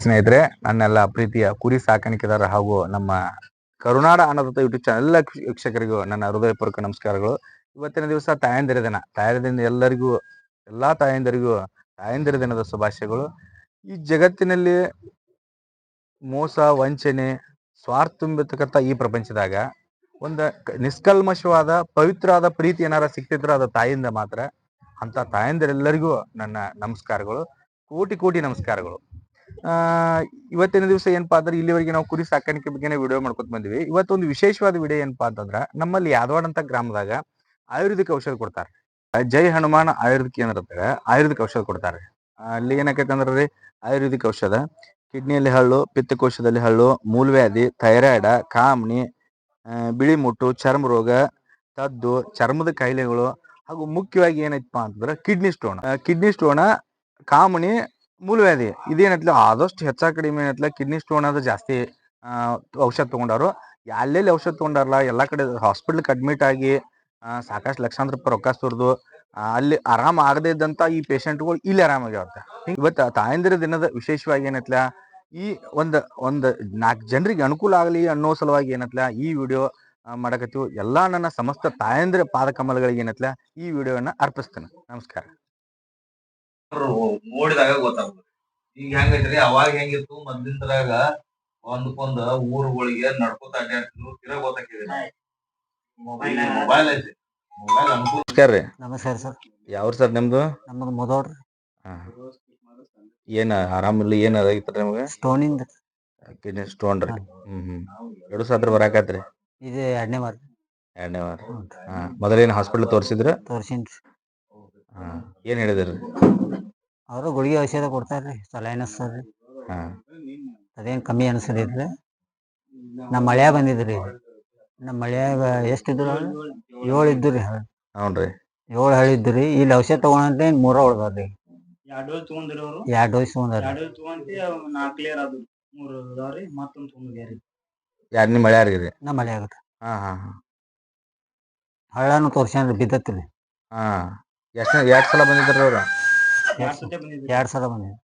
ಸ್ನೇಹಿತರೆ, ನನ್ನೆಲ್ಲ ಪ್ರೀತಿಯ ಕುರಿ ಸಾಕಾಣಿಕೆದಾರ ಹಾಗೂ ನಮ್ಮ ಕರುನಾಡ ಅನ್ನದಾತ ಯೂಟ್ಯೂಬ್ ಚಾನಲ್ ಎಲ್ಲ ವೀಕ್ಷಕರಿಗೂ ನನ್ನ ಹೃದಯಪೂರ್ವಕ ನಮಸ್ಕಾರಗಳು. ಇವತ್ತಿನ ದಿವಸ ತಾಯಂದಿರ ದಿನ. ಎಲ್ಲರಿಗೂ ಎಲ್ಲಾ ತಾಯಂದಿರಿಗೂ ತಾಯಂದಿರ ದಿನದ ಶುಭಾಶಯಗಳು. ಈ ಜಗತ್ತಿನಲ್ಲಿ ಮೋಸ, ವಂಚನೆ, ಸ್ವಾರ್ಥ ತುಂಬಿರ್ತಕ್ಕಂಥ ಈ ಪ್ರಪಂಚದಾಗ ಒಂದು ನಿಷ್ಕಲ್ಮಶವಾದ ಪವಿತ್ರವಾದ ಪ್ರೀತಿ ಏನಾರ ಸಿಕ್ತಿದ್ರೆ ಅದು ತಾಯಿಯಿಂದ ಮಾತ್ರ. ಅಂತ ತಾಯಂದಿರೆಲ್ಲರಿಗೂ ನನ್ನ ನಮಸ್ಕಾರಗಳು, ಕೋಟಿ ಕೋಟಿ ನಮಸ್ಕಾರಗಳು. ಇವತ್ತಿನ ದಿವಸ ಏನಪ್ಪಾ ಅಂದ್ರೆ, ಇಲ್ಲಿವರೆಗೆ ನಾವು ಕುರಿ ಸಾಕಾಣಿಕೆ ಬಗ್ಗೆನೇ ವಿಡಿಯೋ ಮಾಡ್ಕೊತ ಬಂದಿವಿ. ಇವತ್ತೊಂದು ವಿಶೇಷವಾದ ವಿಡಿಯೋ ಏನಪ್ಪಾ ಅಂತಂದ್ರ, ನಮ್ಮಲ್ಲಿ ಯಾದವಾಡ ಅಂತ ಗ್ರಾಮದಾಗ ಆಯುರ್ವೇದಿಕ್ ಔಷಧ ಕೊಡ್ತಾರೆ. ಜೈ ಹನುಮಾನ್ ಆಯುರ್ವೇದಿಕ್ ಕೇಂದ್ರದಾಗ ಆಯುರ್ವೇದಿಕ್ ಔಷಧ ಕೊಡ್ತಾರೆ. ಅಲ್ಲಿ ಏನಕ್ಕಂದ್ರೆ ಆಯುರ್ವೇದಿಕ್ ಔಷಧ ಕಿಡ್ನಿಯಲ್ಲಿ ಹಳ್ಳು, ಪಿತ್ತಕೋಶದಲ್ಲಿ ಹಳ್ಳು, ಮೂಲವ್ಯಾಧಿ, ಥೈರಾಯ್ಡ್, ಕಾಮಣಿ, ಬಿಳಿ ಮುಟ್ಟು, ಚರ್ಮ ರೋಗ, ತದ್ದು, ಚರ್ಮದ ಕಾಯಿಲೆಗಳು ಹಾಗೂ ಮುಖ್ಯವಾಗಿ ಏನೈತಪ್ಪ ಅಂತಂದ್ರೆ ಕಿಡ್ನಿ ಸ್ಟೋನ್, ಕಾಮಣಿ, ಮೂಲವ್ಯಾಧಿ ಇದೇನತ್ಲ ಆದಷ್ಟು ಹೆಚ್ಚ ಕಡಿಮೆ ಏನತ್ಲ ಕಿಡ್ನಿ ಸ್ಟೋನ್ ಅದು ಜಾಸ್ತಿ ಔಷಧ ತಗೊಂಡಾರು. ಎಲ್ಲೆಲ್ಲಿ ಔಷಧ ತಗೊಂಡಾರಲ್ಲ ಎಲ್ಲಾ ಕಡೆ ಹಾಸ್ಪಿಟ್ಲ್ಗೆ ಅಡ್ಮಿಟ್ ಆಗಿ ಸಾಕಷ್ಟು ಲಕ್ಷಾಂತರ ರೂಪಾಯಿ ರೊಕ್ಕ ಸುರಿದು ಅಲ್ಲಿ ಆರಾಮ ಆಗದೆ ಇದ್ದಂತ ಈ ಪೇಷಂಟ್ಗಳು ಇಲ್ಲಿ ಆರಾಮಾಗ್ಯಾವ. ಇವತ್ತು ತಾಯಂದಿರ ದಿನದ ವಿಶೇಷವಾಗಿ ಏನತ್ಲ ಈ ಒಂದ್ 4 ಜನರಿಗೆ ಅನುಕೂಲ ಆಗಲಿ ಅನ್ನೋ ಸಲುವಾಗಿ ಏನತ್ಲ ಈ ವಿಡಿಯೋ ಮಾಡಕತ್ತೀವಿ. ಎಲ್ಲಾ ನನ್ನ ಸಮಸ್ತ ತಾಯಂದಿರ ಪಾದ ಕಮಲಗಳಿಗೆ ಏನತ್ಲ ಈ ವಿಡಿಯೋವನ್ನ ಅರ್ಪಿಸ್ತೇನೆ. ನಮಸ್ಕಾರ. ನೋಡಿದಾಗ ಗೊತ್ತಾಗ್ತದೆ ಈಗ ಹೆಂಗೈತ್ರಿ. ಅವಾಗ ಹೆಂಗಿತ್ತು ಮೊದ್ಲಿಂದ್ರಾಗ ಒಂದಕ್ಕೊಂದ ಊರುಗಳಿಗೆ ನಡ್ಕೋತ ಅಡ್ಡಾಡ್ತಿದ್ರು. ತಿರಗ ಗೊತ್ತಾಕಿದೆ ಮೊಬೈಲ್ ಐತಿ. ಮೊಬೈಲ್ ಅನುಕೂಲ. ನಮಸ್ಕಾರ ರೀ. ನಮಸ್ಕಾರ ಸರ್. ಯಾವ್ರು ಸರ್ ನಿಮ್ದು? ನಮ್ಮದು ಮುದೋಡ್ರಿ. ಏನ ಆರಾಮಿಲ್ಲ? ಏನ್ ಆಗೈತ್ರಿ ನಿಮ್ಗೆ? ಸ್ಟೋನಿಂದ ಕಿಡ್ನಿ ಸ್ಟೋನ್ ರೀ. ಎರಡು ಸಾತ್ರ ಬರಾಕತ್ರಿ? ಇದು ಎರಡನೇ ವಾರ. ಮೊದಲೇನು ಹಾಸ್ಪಿಟಲ್ ತೋರಿಸಿದ್ರ? ತೋರ್ಸಿನ್ರಿ. ಏನ್ ಹೇಳಿದ್ರಿ? ಅವರು ಗುಳಿಗೆ ಔಷಧ ಕೊಡ್ತಾರ್ರಿ, ಸಲೈನ್ ಹಚ್ತಾರ್ರಿ. ಅದೇನ್ ಕಮ್ಮಿ ಅನ್ಸದಿದ್ರಿ. ನಮ್ಮ ಮಳ್ಯಾಗ ಬಂದಿದ್ರಿ. ನಮ್ಮ ಮಳ್ಯಾಗ ಎಷ್ಟಿದ್ರು? 7 ಇದ್ದುರಿ. ಹೌನ್ರಿ, 7 ಹೇಳಿದ್ರಿ. ಇಲ್ಲಿ ಔಷಧ ತಗೊಂಡ್ರೆ 3 ಉಳ್ದಾರ್ರಿ. 2 ಡೋಸ್ ತಗೊಂಡ್ರಿ ಅವರು. 2 ಡೋಸ್ ತಗೊಂಡ್ರಿ. 2 ಡೋಸ್ ತಗೊಂಡಿ 4 ಕ್ಲಿಯರ್ ಆದ್ರಿ. 3 ಅದಾವ್ರಿ. ಮತ್ತೊಂದು ತಗೊಂಡ್ರಿ. ಯಾರು ನಿಮ್ಮ ಮಳ್ಯಾರ್ರಿ? ನಮ್ಮ ಮಳ್ಯಾಗ ಹಾ. ಹಳ್ಳಾನು ತೋರ್ಸ್ಯಾನ್ರಿ, ಬಿದ್ದತ್ರಿ. ಎರಡ್ ಸಲ ಬಂದಿದ್ರಿ ಅವ್ರ? 2 ಸತಿ ಬಂದಿದ್ರಿ. 2 ಸಲ ಬಂದಿದ್ರಿ.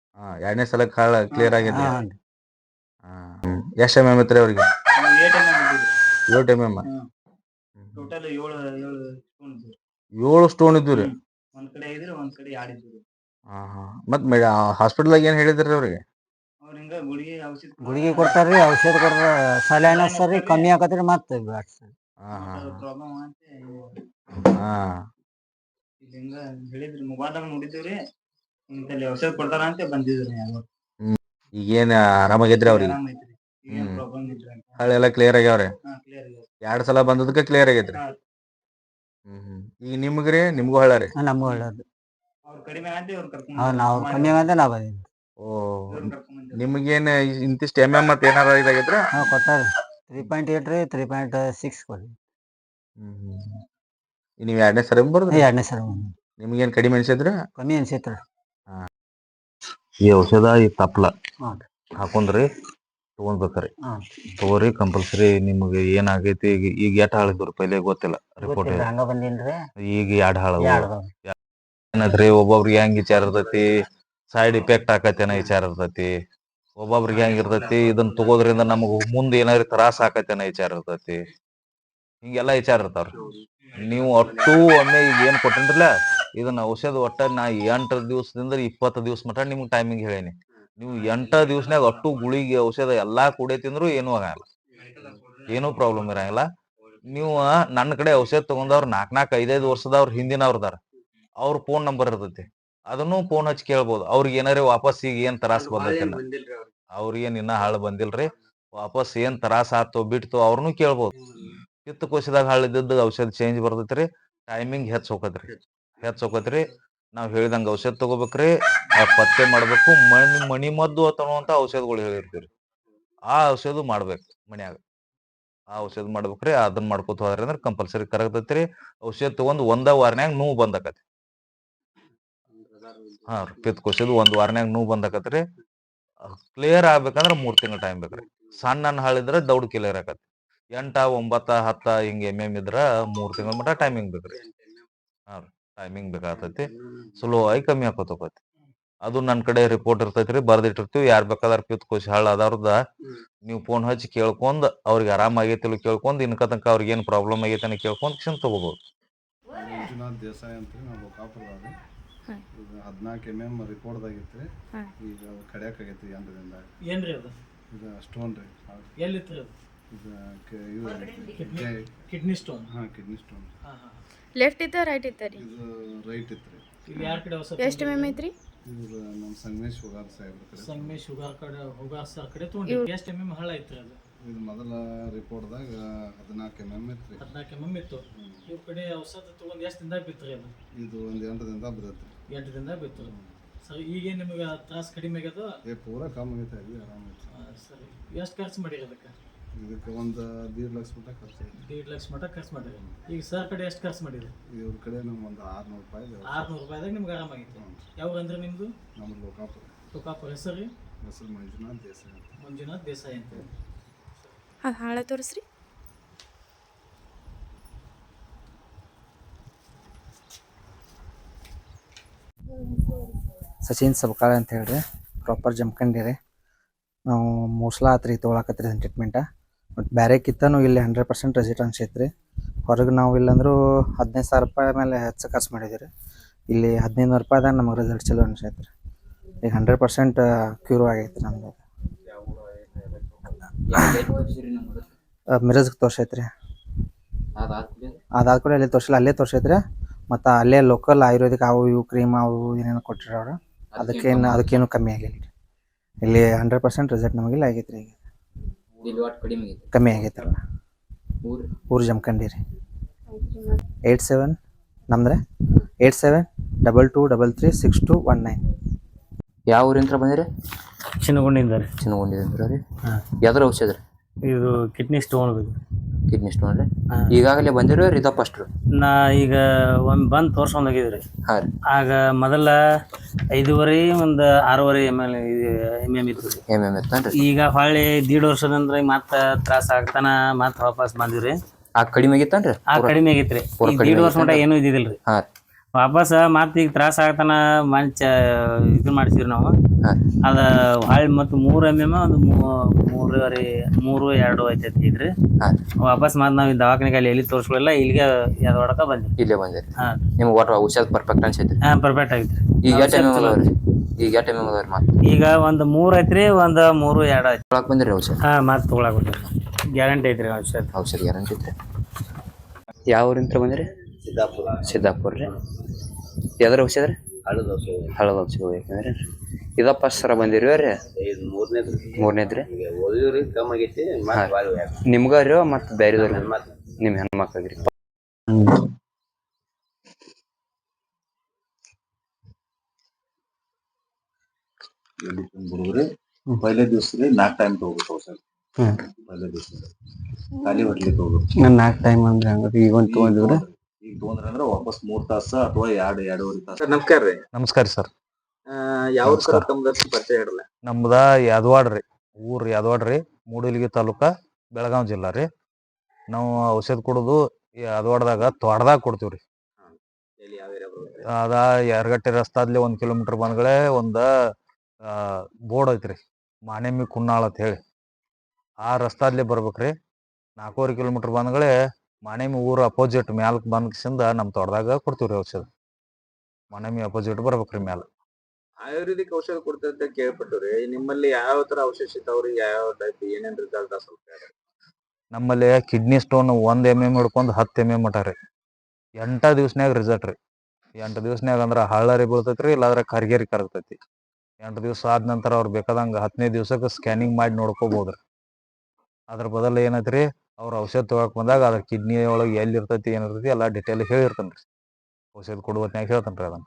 ಎರಡನೇ ಸಲಕ್ಕೆ ಹಳ್ಳ ಕ್ಲಿಯರ್ ಆಗೈತಿ. ಎಷ್ಟು MM ಐತ್ರಿ ಅವ್ರಿಗೆ? 8 MM. Total 7 stone ಇದ್ದುರಿ. ಒಂದ್ ಕಡೆ ಇದ್ರಿ, ಒಂದ್ ಕಡೆ 2 ಇದ್ರಿ. ಮತ್ ಹಾಸ್ಪಿಟಲ್ ಏನ್ ಹೇಳಿದ್ರಿ ಅವ್ರಿಗೆ? ಅವ್ರ ಹಿಂಗ ಗುಳಿಗೆ ಕೊಡ್ತಾರ್ರಿ, ಔಷಧ ಕೊಡ್ತಾರ, ಸಲೈನ್ ಹಚ್ತಾರ್ರಿ. ಕಮ್ಮಿ ಆಗತ್ರಿ ಮತ್ತೆ ಪ್ರಾಬ್ಲಮ್ ಅಂತ ಇಲ್ಲಿ ಹಿಂಗ ಹೇಳಿದ್ರಿ. ಮೊಬೈಲ್ದಾಗ ನೋಡಿದ್ರಿ, ಇಂತಲ್ಲಿ ಔಷಧ ಕೊಡ್ತಾರ ಅಂತ ಬಂದಿದ್ರಿ. ಈಗೇನ್ ಆರಾಮಾಗಿದ್ರಿ ಅವ್ರಿಗೆ? ಏನ್ ಪ್ರಾಬ್ಲಮ್ ಇಲ್ರಿ. ಹಳ್ಳೆಲ್ಲ ಕ್ಲಿಯರ್ ಆಗ್ಯಾವ್ರಿ? ಕ್ಲಿಯರ್ ಆಗ್ಯಾವ. 2 ಸಲ ಬಂದದಕ್ಕೆ ಕ್ಲಿಯರ್ ಆಗೈತ್ರಿ. ಈಗ ನಿಮ್ಗ್ರಿ? ನಿಮ್ಗೂ ಹಳ್ಳ ರೀ? ನಮ್ಗೂ ಒಳ್ಳೇದು. ಅವ್ರು ಕಡಿಮೆ ಆಗಿ ಅವ್ರು ಕರ್ಕೊಂಡ್ ನಾವು ಕಮ್ಮಿ ಆಗಂತ ನಾವ್ ಬಂದಿದ್ವಿ. ನಿಮ್ಗೇನ್ ಇಂತಿಷ್ಟು MM ಮತ್ತೆ ಏನಾರ ಇದಾಗೈತ್ರಿ? ಕೊಟ್ಟಾರ 3.8 ರೀ, 3.6 ಕೊಡ್ರಿ. ನೀವ್ 2ನೇ ಸರಿ ಬರ್ದ್ರಿ? 2ನೇ ಸಲ ನಿಮ್ಗೇನ್ ಕಡಿಮೆ ಅನ್ಸಿದ್ರ? ಕಮ್ಮಿ ಅನ್ಸೈತ್ರಿ. ಈ ಔಷಧ ಈ ತಪ್ಲ ಹಾಕೊಂಡ್ರಿ ತಗೊಂಡ್ಬೇಕ್ರಿ. ತಗೋರಿ ಕಂಪಲ್ಸರಿ. ನಿಮ್ಗೆ ಏನಾಗೈತಿ ಈಗ ಎಟ್ ಹಾಳಿದ್ರು ಪೈಲೆ ಗೊತ್ತಿಲ್ಲ ರಿಪೋರ್ಟ್. ಹಂಗ ಬಂದಿನ್ರಿ. ಈಗ 2 ಹಾಳ ಏನದ್ರಿ. ಒಬ್ಬೊಬ್ರಿಗೆ ಹೆಂಗ್ ವಿಚಾರ ಇರ್ತೈತಿ, ಸೈಡ್ ಇಫೆಕ್ಟ್ ಆಕತೇನ ವಿಚಾರ ಇರ್ತೈತಿ. ಒಬ್ಬೊಬ್ರಿಗೆ ಹೆಂಗ್ ಇರ್ತೈತಿ, ಇದನ್ನ ತಗೋದ್ರಿಂದ ನಮಗ್ ಮುಂದೆ ಏನಾದ್ರು ತ್ರಾಸ ಆಕತೇನ ವಿಚಾರ ಇರ್ತೈತಿ. ಹಿಂಗೆಲ್ಲಾ ವಿಚಾರ ಇರ್ತಾವ್ರಿ. ನೀವು ಒಟ್ಟು ಒಮ್ಮೆ ಈಗ ಏನ್ ಕೊಟ್ಟನ್ರಲ್ಲ ಇದನ್ನ ಔಷಧ ಒಟ್ಟ ನಾ 8 ದಿವಸದಿಂದ 20 ದಿವಸ ಮಟ ನಿಮ್ಗೆ ಟೈಮಿಂಗ್ ಹೇಳೇನಿ. ನೀವು 8 ದಿವಸನಾಗ ಅಷ್ಟು ಗುಳಿಗೆ ಔಷಧ ಎಲ್ಲಾ ಕೂಡೆ ತಿಂದ್ರು ಏನೂ ಆಗಲ್ಲ, ಏನೂ ಪ್ರಾಬ್ಲಮ್ ಇರಂಗಿಲ್ಲ. ನೀವು ನನ್ನ ಕಡೆ ಔಷಧ ತಗೊಂಡವ್ರು 4 5 ವರ್ಷದವ್ರ ಹಿಂದಿನವ್ರದಾರ, ಅವ್ರ ಫೋನ್ ನಂಬರ್ ಇರ್ತೈತಿ. ಅದನ್ನು ಫೋನ್ ಹಚ್ಚಿ ಕೇಳ್ಬೋದು. ಅವ್ರಿಗೆ ಏನಾರ ವಾಪಸ್ ಈಗ ಏನ್ ತ್ರಾಸ ಬಂದೈತಿ, ಅವ್ರಿಗೇನ್ ಇನ್ನ ಹಾಳು ಬಂದಿಲ್ರಿ, ವಾಪಸ್ ಏನ್ ತ್ರಾಸ ಆತೋ ಬಿಡ್ತೋ ಅವ್ರನ್ನು ಕೇಳ್ಬೋದು. ಪಿತ್ತಕೋಶದಾಗ ಹಳ್ಳಿದ್ದ ಔಷಧ ಚೇಂಜ್ ಬರ್ತೈತ್ರಿ. ಟೈಮಿಂಗ್ ಹೆಚ್ಚೋಕತ್ರಿ. ನಾವ್ ಹೇಳಿದಂಗ ಔಷಧ ತಗೋಬೇಕ್ರಿ. ಪತ್ತೆ ಮಾಡ್ಬೇಕು. ಮಣಿ ಮದ್ದು ಅನ್ನುವಂತ ಔಷಧಗಳು ಹೇಳಿರ್ತೀರಿ, ಆ ಔಷಧ ಮಾಡ್ಬೇಕು ಮನ್ಯಾಗ. ಆ ಔಷಧ ಮಾಡ್ಬೇಕ್ರಿ. ಅದನ್ನ ಮಾಡ್ಕೋತ ಹೋದ್ರಿ ಅಂದ್ರೆ ಕಂಪಲ್ಸರಿ ಕರಗತೈತ್ರಿ. ಔಷಧ ತಗೊಂಡ್ 1 ವಾರನ್ಯಾಗ ನೋವು ಬಂದಾಕತಿ. ಪಿತ್ತಕೋಶದ 1 ವಾರನ್ಯಾಗ ನೋವು ಬಂದಾಕತ್ರಿ. ಕ್ಲಿಯರ್ ಆಗ್ಬೇಕಂದ್ರ 3 ತಿಂಗಳ ಟೈಮ್ ಬೇಕ್ರಿ. ಸಣ್ಣ ಹಾಳಿದ್ರ ದೌಡ್ ಕ್ಲಿಯರ್ ಆಕತಿ. 8 9 10 ಹಿಂಗ MM ಇದ್ರ 3 ತಿಂಗಳ ಮಟ ಟೈಮಿಂಗ್ ಬೇಕ್ರಿ. ಟೈಮಿಂಗ್ ಬೇಕಾಗ್ತೈತಿ. ಸ್ಲೋ ಆಗಿ ಕಮ್ಮಿ ಆಕೋತ ಹೋಗತಿ. ಅದು ನನ್ನ ಕಡೆ ರಿಪೋರ್ಟ್ ಇರ್ತೈತ್ರಿ, ಬರ್ದಿಟ್ಟಿರ್ತೀವಿ. ಯಾರ್ ಬೇಕಾದಾರ ಪಿತ್ ಕೋಶ ಹಳ್ಳ ಅದಾವ್ರದ ನೀವು ಫೋನ್ ಹಚ್ಚಿ ಕೇಳ್ಕೊಂಡ್ ಅವ್ರಿಗೆ ಆರಾಮ ಆಗೈತಿಲ್ಲ ಕೇಳ್ಕೊಂಡ್ ಇನ್ಕ ತನಕ ಅವ್ರಿಗೆ ಏನ್ ಪ್ರಾಬ್ಲಮ್ ಆಗೈತೆ ಅಂತ ಕೇಳ್ಕೊಂಡ್ ತಗೋಬಹುದು. ಮಂಜುನಾಥ್ ದೇಸಾಯಿ ಅಂತ ನಾವು ಲೋಕಾಪುರದಾಗ ಈಗ 14 mm ರಿಪೋರ್ಟ್ದಾಗಿತ್ತು. ಈಗ ಅದು ಕಡಿಯಾಕಾಗೈತಿ 8 ದಿನದಾಗ. ಏನ್ರಿ ಅದು? ಇದು ಸ್ಟೋನ್ ರೀ. ಎಲ್ಲಿತ್ತು ಅದು? ಇದು kidney stone. Kidney stone. Left ಇತ್ತ ರೈಟ್ ಇತ್ತ ರೀ? ಇದು ರೈಟ್ ಇತ್ತು ರೀ. ಇಲ್ಲಿ ಯಾರ ಕಡೆ ಎಷ್ಟು ಎಮ್ ಐತ್ರಿ? ಇದು ನಮ್ಮ ಸಂಗಮೇಶ್ ಹೋಗಾರ ಸಾಹೇಬ್ರ ಕಡೆ. ಸಂಗಮೇಶ್ ಹೋಗಾರ್ ಸರ್ ಕಡೆ ತೊಗೊಂಡಿರಿ. ಎಷ್ಟು mm ಹಳ್ಳ ಐತ್ರಿ ಅದು? ಇದು ಮೊದಲ ರಿಪೋರ್ಟ್ದಾಗ 14 mm ಇತ್ತು. 14 mm ಇತ್ತು. ಇವ್ರ ಕಡೆ ಔಷಧ ತಗೊಂಡ್ ಎಷ್ಟು ದಿನದಾಗ ಬಿತ್ರಿ ಅದು? ಇದು ಒಂದು 8 ದಿನದಾಗ ಬಿದ್ದೈತಿ. 8 ದಿನದಾಗ ಬಿತ್ತು. ಸರಿ, ಈಗೇನು ನಿಮ್ಗೆ ತ್ರಾಸ ಕಡಿಮೆ ಆಗ್ಯದ? ಪೂರಾ ಕಮ್ಮಿ ಆಗೈತೆ. ಇದು ಆರಾಮ. ಸರಿ, ಎಷ್ಟು ಖರ್ಚು ಮಾಡಿರಿ ಅದಕ್ಕೆ? ಇದಕ್ಕೆ ಒಂದು 1.5 ಲಕ್ಷ ಮಟ್ಟ ಖರ್ಚು ಆಗಿದೆ. 1.5 ಲಕ್ಷ ಮಟ್ಟ ಖರ್ಚು ಮಾಡಿರಿ. ಈಗ ಸರ್ ಕಡೆ ಎಷ್ಟು ಖರ್ಚು ಮಾಡಿರಿ? ಇವ್ರ ಕಡೆ ನಮ್ಗೆ ಒಂದು 600 ರೂಪಾಯಿ. 600 ರೂಪಾಯಿದಾಗ ನಿಮ್ಗೆ ಆರಾಮಾಗಿತ್ತು. ಯಾವ ಅಂದ್ರೆ ನಿಮ್ಮದು? ನಮ್ಮ ಲೋಕಾಪುರ. ಲೋಕಾಪುರ. ಹೆಸರು ರೀ? ಹೆಸರು ಮಂಜುನಾಥ್ ದೇಸಾಯಿ ಅಂತ. ಮಂಜುನಾಥ್ ದೇಸಾಯಿ ಅಂತ. ಹಾಳ ತೋರಿಸ್ರಿ. ಸಚಿನ್ ಸಬ್ಕಾಳ ಅಂತ ಹೇಳ್ರಿ, ಪ್ರಾಪರ್ ಜಮಖಂಡಿ ರೀ. ನಾವು ಮೋಸ್ಲ ಆತ್ರಿ ತೊಗೊಳಕತ್ರಿ ಟ್ರೀಟ್ಮೆಂಟ. ಬಟ್ ಬೇರೆಕ್ಕಿಂತನೂ ಇಲ್ಲಿ 100% ರಿಸಲ್ಟ್ ಅನ್ಸೈತ್ರಿ. ಹೊರಗೆ ನಾವು ಇಲ್ಲಂದ್ರೂ 15,000 ರೂಪಾಯಿ ಮೇಲೆ ಹೆಚ್ಚು ಖರ್ಚು ಮಾಡಿದ್ದೀವಿ. ಇಲ್ಲಿ 1,500 ರೂಪಾಯಿದಾಗ ನಮಗೆ ರಿಸಲ್ಟ್ ಚಲೋ ಅನ್ಸೈತ್ರಿ. ಈಗ 100% ಕ್ಯೂರ್ ಆಗೈತಿ ನಮ್ದು. ಮಿರಜ್ಗೆ ತೋರ್ಸೈತ್ರಿ. ಅದಾದ ಕೂಡ ಅಲ್ಲಿ ತೋರಿಸಿಲ್ಲ, ಅಲ್ಲೇ ತೋರ್ಸೈತ್ರಿ. ಮತ್ತು ಅಲ್ಲೇ ಲೋಕಲ್ ಆಯುರ್ವೇದಿಕ್ ಅವು ಇವು ಕ್ರೀಮ್ ಅವು ಏನೇನು ಕೊಟ್ಟಿರಿ ಅವರು, ಅದಕ್ಕೇನು ಕಮ್ಮಿ ಆಗಿಲ್ಲ ರೀ. ಇಲ್ಲಿ 100% ರಿಸಲ್ಟ್ ನಮಗಿಲ್ಲ ಆಗೈತ್ರಿ. ಈಗ ಕಮ್ಮಿ ಆಗೈತ್ರಲ್ಲ. ಊರು ಜಮಖಂಡಿ ರೀ. 87 ನಮ್ದ್ರೆ 8722336219. ಯಾವ ಊರಿಂದ ಬಂದಿರಿ? ಚಿನ್ನಗುಂಡಿಯಿಂದ ರೀ. ಚಿನ್ನಗುಂಡಿಯಿಂದ ರೀ. ಯಾವ್ದ್ರ ಔಷಧ ರೀ? ಇದು ಕಿಡ್ನಿ ಸ್ಟೋನ್. ಕಿಡ್ನಿ ಸ್ಟೋನ್ ರೀ. ಈಗಾಗಲೇ ಬಂದಿರೋ ಇದ ಫಸ್ಟ್ ರೀ? ನಾ ಈಗ ಒಮ್ಮೆ ಬಂದು ತೋರ್ಸ್ಕೊಂಡು ಹೋಗಿದ್ರಿ. ಹಾಂ ರೀ. ಆಗ ಮೊದಲ 5.5 ಒಂದು 6.5 mm ಇತ್ತು ರೀ. ಇತ್ತನ್ರಿ. ಈಗ ಹೊಳ್ಳಿ 1.5 ವರ್ಷದಂದ್ರೆ ಮತ್ತೆ ತ್ರಾಸ ಆಗ್ತಾನ ಮತ್ತೆ ವಾಪಸ್ ಬಂದಿವ್ರಿ. ಆ ಕಡಿಮೆ ಆಗಿತ್ತನ್ರಿ? ಆ ಕಡಿಮೆ ಆಗೈತ್ರಿ. 1.5 ವರ್ಷ ಮಟ್ಟ ಏನೂ ಇದ್ದಿದ್ದಿಲ್ರಿ. ಹಾಂ. ವಾಪಸ್ ಮತ್ತೆ ಈಗ ತ್ರಾಸ ಆಗ್ತಾನ ಮಂಚ ಇದು ಮಾಡ್ಸಿವ್ರಿ ನಾವು. ಅದ ಹೊಳ್ಳಿ ಮತ್ತು 3 mm ಒಂದು 3.5 ಐತೈತಿ ಈಗ ರೀ. ವಾಪಸ್ ಮತ್ತೆ ನಾವು ದವಾಖಾನೆಗೆ ಅಲ್ಲಿ ಎಲ್ಲಿ ತೋರಿಸ್ಕೊಳ್ಳಿಲ್ಲ, ಇಲ್ಲಿಗೆ ಹೊಡಕ ಬಂದ್ರಿ. ಇಲ್ಲೇ ಬಂದಿರಿ. ಹಾಂ. ನಿಮ್ಗೆ ಒಟ್ಟು ಔಷಧ ಪರ್ಫೆಕ್ಟ್ ಅನ್ಸೈತ್ರಿ? ಹಾಂ, ಪರ್ಫೆಕ್ಟ್ ಆಗೈತ್ರಿ. ಈಗ ಎಷ್ಟು ಎಮ್ ಅದಾವ್ರಿ? ಈಗ ಎಷ್ಟು ಎಮ್ ಅದಾವ್ರಿ? ಮತ್ತೆ ಈಗ ಒಂದು 3 ಐತ್ರಿ, ಒಂದು 3.2 ಐತಿ. ತೊಗೊಳಕ್ ಬಂದಿರಿ ಔಷಧ? ಹಾಂ, ಮತ್ತೆ ತೊಗೊಳಕ್ ಬಂದಿರಿ. ಗ್ಯಾರಂಟಿ ಐತ್ರಿ ಔಷಧ. ಔಷಧ ಗ್ಯಾರಂಟಿ ಐತ್ರಿ. ಯಾವ ಊರಿಂದ ಬಂದಿರಿ? ಸಿದ್ದಾಪುರ ರೀ. ಯಾವ್ದ್ರ ಔಷಧ ರೀ? ಹಳದ ಔಷಧ ಯಾಕಂದ್ರೆ ಇದ ಫಸ್ಟ್ ಸರ ಬಂದಿರಿ ರೀ? ಮೂರನೇದ್ರಿ. ನಿಮ್ಗ ರೀ ಮತ್ತೆ ಬೇರೆದವ್ರಿ? ನಿಮ್ಮ ಹೆಣ್ಮಕ್ಳಿಗೆ. ಪೈಲೆ ದಿವಸ ರೀ 4 ಟೈಮ್ ತಗೋಬೇಕು ಔಷಧ. ಪೈಲೆ ದಿವಸ ಖಾಲಿ ಹೊಟ್ಲಿ ತಗೋಬೇಕು. 4 ಟೈಮ್ ಅಂದ್ರೆ ಹಂಗಾರೆ ಈಗ ಒಂದು ತಗೊಂಡಿವ್ರಿ. ಈಗ ತಗೊಂಡ್ರ ಅಂದ್ರೆ ವಾಪಸ್ 3 ತಾಸ ಅಥವಾ 2.5 ತಾಸ. ನಮಸ್ಕಾರ ರೀ. ನಮಸ್ಕಾರ ಸರ್. ಯಾವ ತಮ್ಮದ ಪರಿಚಯ ಇರಲ್ಲ. ನಮ್ದ ಯಾದವಾಡ ರೀ. ಊರ್ ಯಾದವಾಡ ರೀ. ಮೂಡಲಗಿ ತಾಲೂಕ, ಬೆಳಗಾವಿ ಜಿಲ್ಲಾ ರೀ. ನಾವು ಔಷಧ ಕೊಡೋದು ಯಾದವಾಡದಾಗ ತೋಟದಾಗ ಕೊಡ್ತೀವ್ರಿ. ಅದ ಯರಗಟ್ಟಿ ರಸ್ತಾದ್ಲಿ 1 ಕಿಲೋಮೀಟರ್ ಬಂದ್ಗಳೇ ಒಂದ ಬೋರ್ಡ್ ಐತ್ರಿ, ಮಾನೆಮ್ಮಿ ಕುನ್ನಾಳ ಅಂತ ಹೇಳಿ. ಆ ರಸ್ತಾದ್ಲಿ ಬರ್ಬೇಕ್ರಿ. 4.5 ಕಿಲೋಮೀಟರ್ ಬಂದ್ಗಳೇ ಮಾನೆಮ್ಮಿ ಊರು ಅಪೋಸಿಟ್ ಮ್ಯಾಲಕ್ ಬಂದ್ಕಿಸಿಂದ ನಮ್ಮ ತೋಟದಾಗ ಕೊಡ್ತೀವ್ರಿ ಔಷಧ. ಮಾನೆಮ್ಮಿ ಅಪೋಸಿಟ್ ಬರ್ಬೇಕ್ರಿ ಮ್ಯಾಲ. ಆಯುರ್ವೇದಿಕ್ ಔಷಧ ಕೊಡ್ತಂತ ಕೇಳ್ಪಟ್ಟವ್ರಿ. ನಿಮ್ಮಲ್ಲಿ ಯಾವ ತರ ಔಷಧ ಸಿಗ್ತಾವ್ರಿ? ಯಾವ ಟೈಪ್ ಏನೇನ್ ರಿಸಲ್ಟ್ ಸ್ವಲ್ಪ ನಮ್ಮಲ್ಲಿ ಕಿಡ್ನಿ ಸ್ಟೋನ್ 1 mm ಹಿಡ್ಕೊಂಡು 10 mm ಮಟ ರೀ. 8 ದಿವ್ಸನ್ಯಾಗ ರಿಸಲ್ಟ್ ರೀ. 8 ದಿವ್ಸನ್ಯಾಗ ಅಂದ್ರ ಹಳ್ಳರಿ ಬೀಳ್ತೈತ್ರಿ, ಇಲ್ಲಾಂದ್ರೆ ಕರ್ಗೇರಿ ಕರಗ್ತೈತಿ. 8 ದಿವ್ಸ ಆದ ನಂತರ ಅವ್ರು ಬೇಕಾದಂಗ 10ನೇ ದಿವ್ಸಕ್ಕೆ ಸ್ಕ್ಯಾನಿಂಗ್ ಮಾಡಿ ನೋಡ್ಕೋಬಹುದ್ರಿ. ಅದ್ರ ಬದಲು ಏನೈತ್ರಿ, ಅವ್ರ ಔಷಧ ತಗೋಕ್ ಬಂದಾಗ ಅದ್ರ ಕಿಡ್ನಿ ಒಳಗೆ ಎಲ್ಲಿ ಇರ್ತೈತಿ ಏನಿರ್ತೈತಿ ಎಲ್ಲಾ ಡಿಟೇಲ್ ಹೇಳಿರ್ತೇನ್ರಿ. ಔಷಧ ಕೊಡುವ ಹೊತ್ನ್ಯಾಗ ಹೇಳ್ತೇನ್ರಿ ಅದನ್ನ.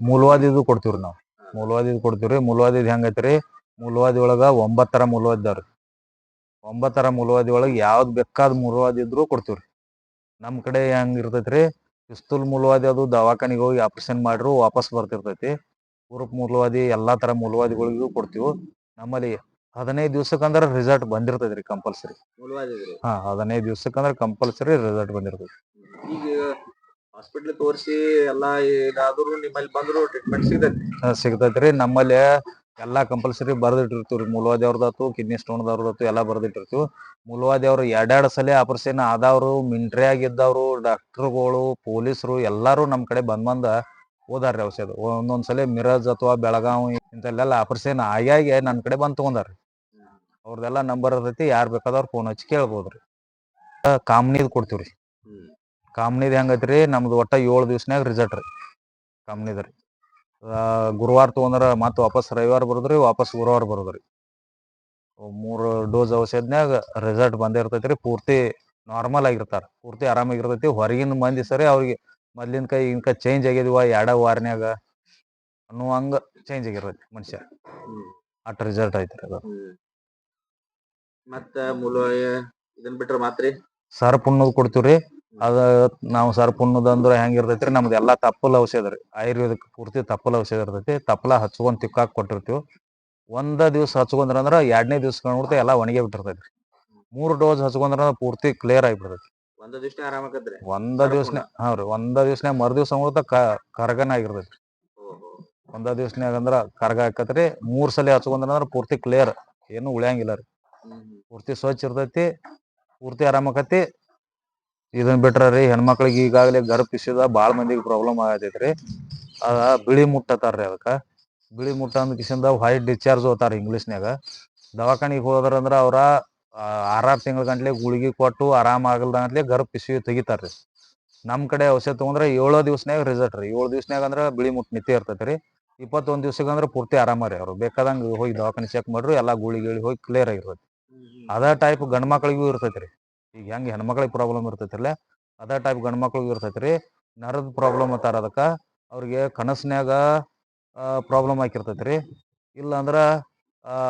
ಮೂಲವಾದಿದು ಕೊಡ್ತೀವ್ರಿ ನಾವು. ಮೂಲವಾದಿದು ಕೊಡ್ತೀವ್ರಿ. ಮೂಲವಾದಿದ್ ಹೆಂಗೈತ್ರಿ, ಮೂಲವಾದಿ ಒಳಗ 9 ತರ ಮೂಲವಾದಿ ಇದಾವ್ರಿ. 9 ತರ ಮೂಲವಾದಿ ಒಳಗೆ ಯಾವ್ದು ಬೇಕಾದ ಮೂಲವಾದಿ ಇದ್ರು ಕೊಡ್ತೀವ್ರಿ. ನಮ್ ಕಡೆ ಹೆಂಗ್ ಇರ್ತೈತ್ರಿ, ಪಿಸ್ತೂಲ್ ಮೂಲವಾದಿ ಅದು ದವಾಖಾನಿಗೆ ಹೋಗಿ ಆಪರೇಷನ್ ಮಾಡ್ರು ವಾಪಸ್ ಬರ್ತಿರ್ತೈತಿ. ಉರುಪ್ ಮೂಲವಾದಿ ಎಲ್ಲಾ ತರ ಮೂಲವಾದಿಗಳಿಗೂ ಕೊಡ್ತೀವಿ. ನಮ್ಮಲ್ಲಿ 15 ದಿವ್ಸಕ್ಕಂದ್ರ ರಿಸಲ್ಟ್ ಬಂದಿರ್ತೈತ್ರಿ ಕಂಪಲ್ಸರಿ. 15 ದಿವ್ಸಕ್ಕಂದ್ರ ಕಂಪಲ್ಸರಿ ರಿಸಲ್ಟ್ ಬಂದಿರ್ತೈತಿ. ಈಗ ಹಾಸ್ಪಿಟ್ಲ್ ತೋರಿಸಿ ಎಲ್ಲಾ ಇದಾದ್ರು ನಿಮ್ಮಲ್ಲಿ ಬಂದ್ರು ಟ್ರೀಟ್ಮೆಂಟ್ ಸಿಗ್ತೈತಿ. ಸಿಗ್ತೈತ್ರಿ. ನಮ್ಮಲ್ಲಿ ಎಲ್ಲಾ ಕಂಪಲ್ಸರಿ ಬರ್ದಿಟ್ಟಿರ್ತೀವ್ರಿ. ಮೂಲವಾದಿಯವ್ರದಾತು ಕಿಡ್ನಿ ಸ್ಟೋನ್ದವ್ರದಾತು ಎಲ್ಲಾ ಬರ್ದಿಟ್ಟಿರ್ತೀವಿ. ಮೂಲವಾದಿಯವ್ರು ಎರಡೆರಡು ಸಲ ಆಪರೇಷನ್ ಆದವ್ರು, ಮಿಲಿಟರಿ ಆಗಿದ್ದವ್ರು, ಡಾಕ್ಟರ್ಗಳು, ಪೊಲೀಸರು ಎಲ್ಲಾರು ನಮ್ ಕಡೆ ಬಂದ ಹೋದಾರ್ರಿ ಔಷಧ. ಒಂದೊಂದ್ಸಲ ಮಿರಜ್ ಅಥವಾ ಬೆಳಗಾವಿ ಇಂಥಲ್ಲೆಲ್ಲ ಆಪರೇಷನ್ ಆಗಿ ನನ್ ಕಡೆ ಬಂದ್ ತಗೊಂಡಾರ್ರಿ. ಅವ್ರದೆಲ್ಲಾ ನಂಬರ್ ಇರ್ತೈತಿ, ಯಾರ್ ಬೇಕಾದವ್ರು ಫೋನ್ ಹಚ್ಚಿ ಕೇಳ್ಬೋದ್ರಿ. ಕಾಮ್ನಿದ್ ಕೊಡ್ತೀವ್ರಿ. ಕಾಮ್ನಿದ್ ಹೆಂಗೈತ್ರಿ, ನಮ್ದು ಒಟ್ಟ 7 ದಿವ್ಸನ್ಯಾಗ ರಿಸಲ್ಟ್ ರೀ ಕಾಮ್ನಿದ್ರಿ. ಗುರುವಾರ ತಗೊಂಡ್ರ ಮತ್ತ್ ವಾಪಸ್ ರವಿವಾರ ಬರೋದ್ರಿ, ವಾಪಸ್ ಗುರುವಾರ ಬರೋದ್ರಿ. 3 ಡೋಸ್ ಔಷಧನ್ಯಾಗ ರಿಸಲ್ಟ್ ಬಂದೇ ಇರ್ತೈತ್ರಿ. ಪೂರ್ತಿ ನಾರ್ಮಲ್ ಆಗಿರ್ತಾರ, ಪೂರ್ತಿ ಆರಾಮಾಗಿರ್ತೈತಿ. ಹೊರಗಿನ ಮಂದಿ ಸರಿ ಅವ್ರಿಗೆ ಮೊದ್ಲಿನ ಕೈ ಇಂಕ ಚೇಂಜ್ ಆಗಿದ್ವ 2 ವಾರನ್ಯಾಗ ಅನ್ನುವಂಗ ಚೇಂಜ್ ಆಗಿರ್ತೈತಿ ಮನುಷ್ಯ. ಅಟ್ ರಿಸಲ್ಟ್ ಐತ್ರಿ ಅದು. ಮತ್ತ ಇದನ್ ಬಿಟ್ರ ಮಾತ್ರಿ ಸರ್ಪುಣ್ಣದ್ ಕೊಡ್ತೀವ್ರಿ. ಅದ ನಾವು ಸರ್ಪುಣ್ಣದ್ ಅಂದ್ರ ಹೆಂಗಿರ್ತೈತ್ರಿ, ನಮ್ದು ಎಲ್ಲಾ ತಪ್ಪಲ ಔಷಧ ರೀ. ಆಯುರ್ವೇದಿಕ್ ಪೂರ್ತಿ ತಪ್ಪಲ ಔಷಧ ಇರ್ತೈತಿ. ತಪ್ಪಲ ಹಚ್ಕೊಂಡ್ ತಿಕ್ಕಾಕ್ ಕೊಟ್ಟಿರ್ತೀವಿ. ಒಂದ ದಿವ್ಸ ಹಚ್ಕೊಂಡ್ರ ಅಂದ್ರ 2ನೇ ದಿವ್ಸ ನೋಡ್ತಾ ಎಲ್ಲಾ ಒಣಗಿ ಬಿಟ್ಟಿರ್ತೈತ್ರಿ. 3 ಡೋಸ್ ಹಚ್ಕೊಂಡ್ರ ಪೂರ್ತಿ ಕ್ಲಿಯರ್ ಆಗಿಬಿಡ್ತೈತಿ. ಒಂದ ದಿವ್ಸ ಆರಾಮ ಆಕತ್ರಿ. ಒಂದ ದಿವ್ಸನ್ಯಾಗ ಮರು ದಿವ್ಸ ನೋಡ್ತಾ ಕರಗನ ಆಗಿರ್ತೈತಿ. ಒಂದ ದಿವ್ಸನ್ಯಾಗ ಅಂದ್ರ ಕರಗ ಆಕತ್ರಿ. 3 ಸಲ ಹಚ್ಕೊಂಡ್ರ ಅಂದ್ರ ಪೂರ್ತಿ ಕ್ಲಿಯರ್, ಏನು ಉಳಿಯಂಗಿಲ್ಲ ರೀ. ಪೂರ್ತಿ ಸ್ವಚ್ಛ ಇರ್ತೈತಿ, ಪೂರ್ತಿ ಆರಾಮ ಆಕತಿ. ಇದನ್ ಬಿಟ್ರ ರೀ, ಹೆಣ್ಮಕ್ಳಿಗೆ ಈಗಾಗಲೇ ಗರ್ಭ ಪಿಸಿದ ಬಾಳ ಮಂದಿಗೆ ಪ್ರಾಬ್ಲಮ್ ಆಗತೈತ್ರಿ. ಅದ ಬಿಳಿ ಮುಟ್ಟತಾರ್ರಿ. ಅದಕ್ಕ ಬಿಳಿ ಮುಟ್ಟ ಅಂದ ಕಿಸಿಂದ ವೈಟ್ ಡಿಸ್ಚಾರ್ಜ್ ಹೋತಾರ ಇಂಗ್ಲೀಷ್ನ್ಯಾಗ. ದವಾಖಾನಿಗೆ ಹೋದ್ರಂದ್ರ ಅವ್ರ 6 ತಿಂಗಳ ಗಂಟ್ಲೆ ಗುಳಿಗೆ ಕೊಟ್ಟು ಆರಾಮ ಆಗಲ್ದಂಗ್ಲೆ ಗರ್ಭ ಪಿಶವಿ ತೆಗಿತಾರ್ರಿ. ನಮ್ ಕಡೆ ಔಷಧ ತಗೊಂಡ್ರ 7 ದಿವ್ಸನ್ಯಾಗ ರಿಸಲ್ಟ್ ರೀ. 7 ದಿವ್ಸನ್ಯಾಗ ಅಂದ್ರ ಬಿಳಿ ಮುಟ್ಟು ನಿತ್ಯ ಇರ್ತೈತ್ರಿ. 21 ದಿವ್ಸಕ್ಕೆ ಅಂದ್ರ ಪೂರ್ತಿ ಆರಾಮ ರೀ. ಅವ್ರು ಬೇಕಾದಂಗ ಹೋಗಿ ದವಾಖಾನಿ ಚೆಕ್ ಮಾಡ್ರು, ಎಲ್ಲಾ ಗುಳಿಗಿ ಹೋಗಿ ಕ್ಲಿಯರ್ ಆಗಿರ್ತೈತಿ. ಅದ ಟೈಪ್ ಗಂಡ್ ಮಕ್ಳಿಗೂ ಇರ್ತೈತ್ರಿ. ಈಗ ಹೆಂಗ್ ಹೆಣ್ಮಕ್ಳಿಗೆ ಪ್ರಾಬ್ಲಮ್ ಇರ್ತೈತಿಲ್ಲ, ಅದ ಟೈಪ್ ಗಂಡ್ ಮಕ್ಳಿಗೂ ಇರ್ತೈತ್ರಿ. ನರದ ಪ್ರಾಬ್ಲಮ್ ಅಂತಾರ ಅದಕ್ಕ. ಅವ್ರಿಗೆ ಕನಸ್ನ್ಯಾಗ ಪ್ರಾಬ್ಲಮ್ ಆಗಿರ್ತೈತ್ರಿ. ಇಲ್ಲ ಅಂದ್ರ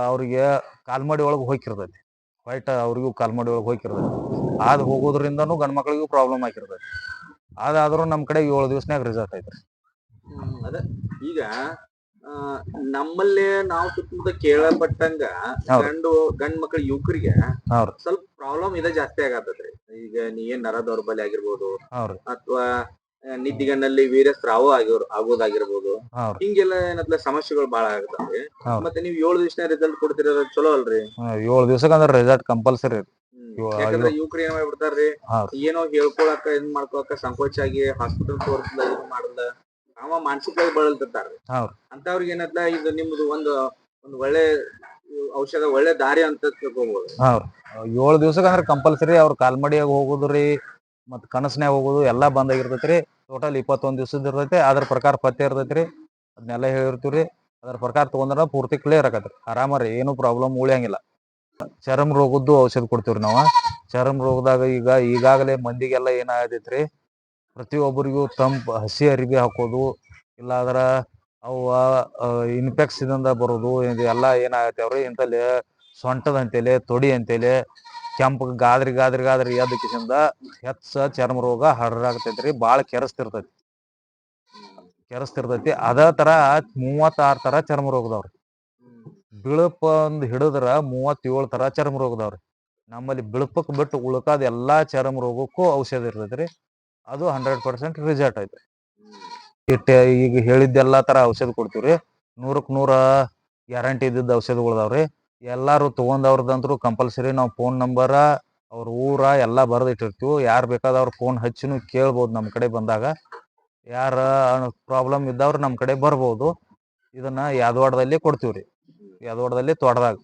ಅವ್ರಿಗೆ ಕಾಲ್ಮಡಿ ಒಳಗೆ ಹೋಗಿರ್ತೈತಿ. ವೈಟ್ ಅವ್ರಿಗೂ ಕಾಲ್ಮಡಿ ಒಳಗೆ ಹೋಗಿರ್ತೈತಿ. ಅದ್ ಹೋಗೋದ್ರಿಂದನೂ ಗಂಡ್ ಮಕ್ಳಿಗೂ ಪ್ರಾಬ್ಲಮ್ ಆಗಿರ್ತೈತಿ. ಅದಾದ್ರೂ ನಮ್ ಕಡೆ 7 ದಿವ್ಸನ್ಯಾಗ ರಿಸಲ್ಟ್ ಐತ್ರಿ. ಅದ ಈಗ ನಮ್ಮಲ್ಲಿ ನಾವು ಸುತ್ತಮುತ್ತ ಕೇಳಪಟ್ಟಂಗ ಗಂಡ್ ಮಕ್ಳ ಯುವಕರಿಗೆ ಸ್ವಲ್ಪ ಪ್ರಾಬ್ಲಮ್ ಇದೆ ಜಾಸ್ತಿ ಆಗತ್ತದ್ರಿ. ಈಗ ನೀ ಏನ್ ನರ ದೌರ್ಬಲ್ಯ ಆಗಿರ್ಬೋದು, ಅಥವಾ ನಿದ್ದಿಗಣ್ಣಲ್ಲಿ ವೀರ್ಯಸ್ರಾವ ಆಗೋದಾಗಿರ್ಬೋದು, ಹಿಂಗೆಲ್ಲ ಏನತ್ಲ ಸಮಸ್ಯೆಗಳು ಬಾಳ ಆಗತ್ತವ್ರಿ. ಮತ್ತೆ ನೀವು 7 ದಿವ್ಸನ ರಿಸಲ್ಟ್ ಕೊಡ್ತಿರೋದ್ ಚಲೋ ಅಲ್ರಿ? 7 ದಿವ್ಸಕ್ಕೆ ಅಂದ್ರ ರಿಸಲ್ಟ್ ಕಂಪಲ್ಸರಿ. ಯಾಕಂದ್ರೆ ಯುವಕರು ಏನ್ ಮಾಡ್ಬಿಡ್ತಾರ್ರಿ, ಏನೋ ಹೇಳ್ಕೊಳಕ ಏನ್ ಮಾಡ್ಕೊಳಕ ಸಂಕೋಚ ಆಗಿ ಹಾಸ್ಪಿಟಲ್ ತೋರ್ಸಲ್ಲ, ಇದು ಮಾಡಲ್ಲ, ಅವ ಮಾನಸಿಕವಾಗಿ ಬಳಲ್ತಿರ್ತಾರ್ರಿ. ಅಂತವ್ರಿಗೆ ಏನತ್ಲ ಇದು ನಿಮ್ದು ಒಂದು ಒಳ್ಳೆ ಔಷಧ, ಒಳ್ಳೆ ದಾರಿ ಅಂತ ತಿಳ್ಕೊಬಹುದು. 7 ದಿವ್ಸಕ್ಕೆ ಅಂದ್ರ ಕಂಪಲ್ಸರಿ ಅವ್ರ ಕಾಲ್ಮಡಿಯಾಗ ಹೋಗುದ್ರಿ, ಮತ್ ಕನಸ್ನ್ಯಾಗ ಹೋಗುದು ಎಲ್ಲಾ ಬಂದ್ ಆಗಿರ್ತೈತ್ರಿ. ಟೋಟಲ್ 21 ದಿವ್ಸದ ಇರ್ತೈತಿ. ಅದ್ರ ಪ್ರಕಾರ ಪಥ್ಯ ಇರ್ತೈತ್ರಿ. ಅದನ್ನೆಲ್ಲ ಹೇಳಿರ್ತೀವ್ರಿ. ಅದ್ರ ಪ್ರಕಾರ ತಗೊಂಡ್ರ ಪೂರ್ತಿ ಕ್ಲಿಯರ್ ಆಗತ್ರಿ, ಆರಾಮರಿ, ಏನು ಪ್ರಾಬ್ಲಮ್ ಉಳಿಯಂಗಿಲ್ಲ. ಚರ್ಮ ರೋಗದ್ದು ಔಷಧ ಕೊಡ್ತೀವ್ರಿ ನಾವು. ಚರ್ಮ ರೋಗದಾಗ ಈಗಾಗಲೇ ಮಂದಿಗೆಲ್ಲ ಏನಾಗತೈತ್ರಿ, ಪ್ರತಿಯೊಬ್ಬರಿಗೂ ಹಸಿ ಅರಿವಿ ಹಾಕೋದು, ಇಲ್ಲಾಂದ್ರ ಅವ ಇನ್ಫೆಕ್ಷನ್ ಬರೋದು, ಇದೆಲ್ಲಾ ಏನಾಗತ್ತವ್ರಿ. ಇಂತಲ್ಲಿ ಸೊಂಟದ ಅಂತೇಳಿ, ತೊಡಿ ಅಂತೇಳಿ ಕೆಂಪು ಗಾದ್ರಿ ಎದ್ದ ಕಿಸಿಂದ ಚರ್ಮ ರೋಗ ಹರಡಾಕತೈತ್ರಿ. ಬಾಳ ಕೆರಸ್ತಿರ್ತೈತಿ. ಅದ ತರ 36 ತರ ಚರ್ಮ ರೋಗದವ್ರಿ. ಬಿಳುಪಂದ್ ಹಿಡಿದ್ರ 37 ತರ ಚರ್ಮ ರೋಗದವ್ರಿ. ನಮ್ಮಲ್ಲಿ ಬಿಳುಪಕ್ ಬಿಟ್ಟು ಉಳ್ಕಾದ ಎಲ್ಲಾ ಚರ್ಮ ರೋಗಕ್ಕೂ ಔಷಧ ಇರ್ತೈತ್ರಿ. ಅದು 100% ರಿಸಲ್ಟ್ ಐತ್ರಿ. ಈಗ ಹೇಳಿದ್ದೆಲ್ಲಾ ತರ ಔಷಧ ಕೊಡ್ತೀವ್ರಿ. 100ಕ್ಕೆ 100 ಗ್ಯಾರಂಟಿ ಇದ್ದಿದ್ದ ಔಷಧಗಳದಾವ್ರಿ. ಎಲ್ಲಾರು ತಗೊಂಡವ್ರದಂತ್ರು ಕಂಪಲ್ಸರಿ ನಾವು ಫೋನ್ ನಂಬರ, ಅವ್ರ ಊರ ಎಲ್ಲಾ ಬರ್ದಿಟ್ಟಿರ್ತೀವಿ. ಯಾರ್ ಬೇಕಾದವ್ರು ಫೋನ್ ಹಚ್ಚಿನೂ ಕೇಳ್ಬೋದು. ನಮ್ ಕಡೆ ಬಂದಾಗ ಯಾರ ಪ್ರಾಬ್ಲಮ್ ಇದ್ದವ್ರು ನಮ್ ಕಡೆ ಬರ್ಬೋದು. ಇದನ್ನ ಯಾದವಾಡದಲ್ಲಿ ಕೊಡ್ತೀವ್ರಿ. ಯಾದವಾಡದಲ್ಲಿ ತೋಟದಾಗ